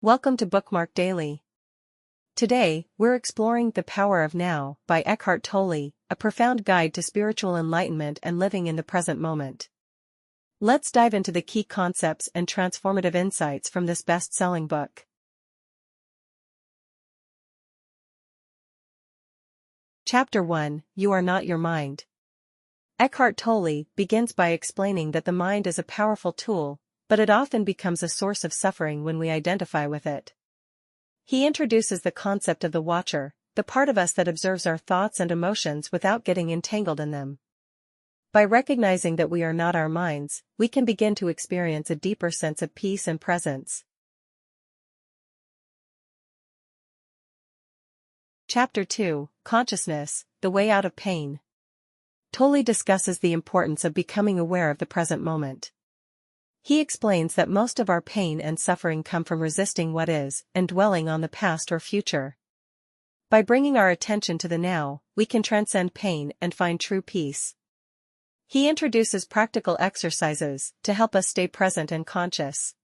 Welcome to Bookmark Daily. Today, we're exploring The Power of Now by Eckhart Tolle, a profound guide to spiritual enlightenment and living in the present moment. Let's dive into the key concepts and transformative insights from this best-selling book. Chapter 1: You Are Not Your Mind. Eckhart Tolle begins by explaining that the mind is a powerful tool, but it often becomes a source of suffering when we identify with it. He introduces the concept of the watcher, the part of us that observes our thoughts and emotions without getting entangled in them. By recognizing that we are not our minds, we can begin to experience a deeper sense of peace and presence. Chapter 2: Consciousness, the Way Out of Pain. Tolle discusses the importance of becoming aware of the present moment. He explains that most of our pain and suffering come from resisting what is and dwelling on the past or future. By bringing our attention to the now, we can transcend pain and find true peace. He introduces practical exercises to help us stay present and conscious.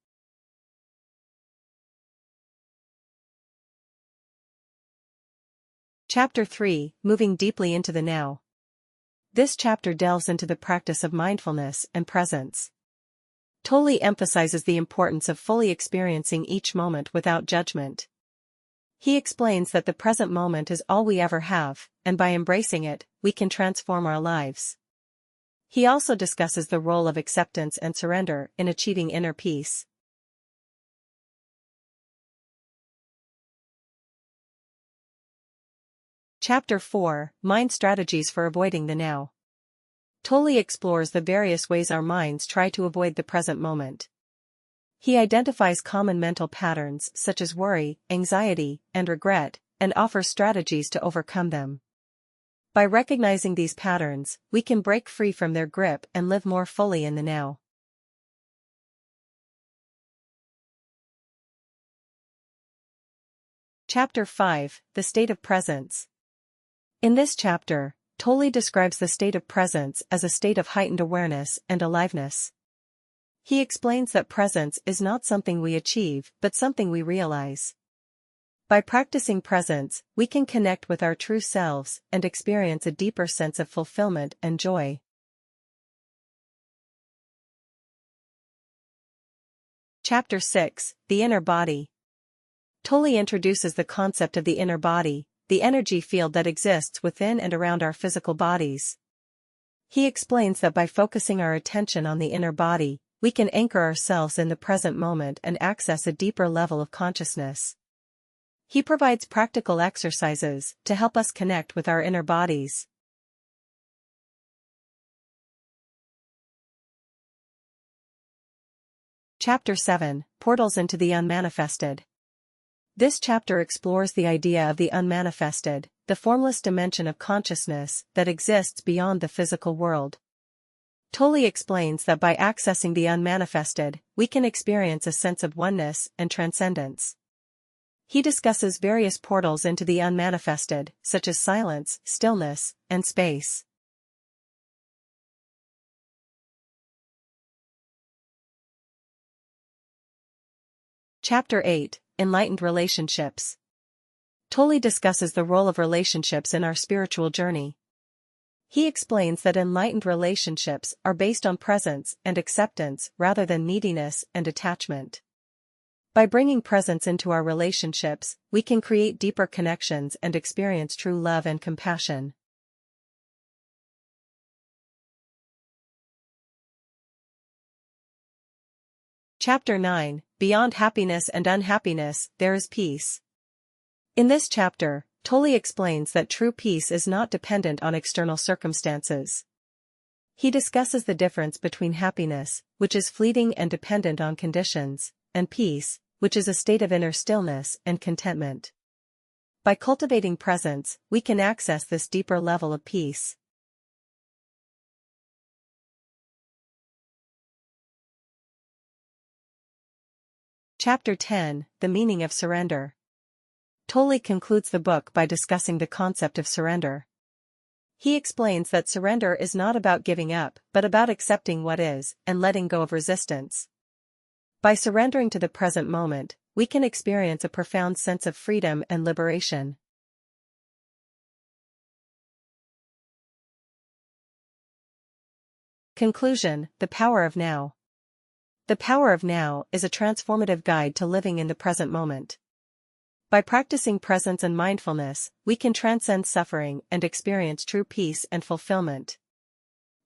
Chapter 3: Moving Deeply into the Now. This chapter delves into the practice of mindfulness and presence. Tolle emphasizes the importance of fully experiencing each moment without judgment. He explains that the present moment is all we ever have, and by embracing it, we can transform our lives. He also discusses the role of acceptance and surrender in achieving inner peace. Chapter 4: Mind Strategies for Avoiding the Now. Tolle explores the various ways our minds try to avoid the present moment. He identifies common mental patterns such as worry, anxiety, and regret, and offers strategies to overcome them. By recognizing these patterns, we can break free from their grip and live more fully in the now. Chapter 5: The State of Presence. In this chapter, Tolle describes the state of presence as a state of heightened awareness and aliveness. He explains that presence is not something we achieve but something we realize. By practicing presence, we can connect with our true selves and experience a deeper sense of fulfillment and joy. Chapter 6: The Inner Body. Tolle introduces the concept of the inner body, the energy field that exists within and around our physical bodies. He explains that by focusing our attention on the inner body, we can anchor ourselves in the present moment and access a deeper level of consciousness. He provides practical exercises to help us connect with our inner bodies. Chapter 7: Portals into the Unmanifested. This chapter explores the idea of the unmanifested, the formless dimension of consciousness that exists beyond the physical world. Tolle explains that by accessing the unmanifested, we can experience a sense of oneness and transcendence. He discusses various portals into the unmanifested, such as silence, stillness, and space. Chapter 8: Enlightened Relationships. Tolle discusses the role of relationships in our spiritual journey. He explains that enlightened relationships are based on presence and acceptance rather than neediness and attachment. By bringing presence into our relationships, we can create deeper connections and experience true love and compassion. Chapter 9: Beyond Happiness and Unhappiness, There is Peace. In this chapter, Tolle explains that true peace is not dependent on external circumstances. He discusses the difference between happiness, which is fleeting and dependent on conditions, and peace, which is a state of inner stillness and contentment. By cultivating presence, we can access this deeper level of peace. Chapter 10: The Meaning of Surrender. Tolle concludes the book by discussing the concept of surrender. He explains that surrender is not about giving up, but about accepting what is and letting go of resistance. By surrendering to the present moment, we can experience a profound sense of freedom and liberation. Conclusion: The Power of Now. The Power of Now is a transformative guide to living in the present moment. By practicing presence and mindfulness, we can transcend suffering and experience true peace and fulfillment.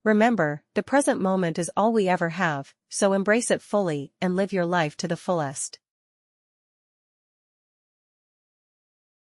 Remember, the present moment is all we ever have, so embrace it fully and live your life to the fullest.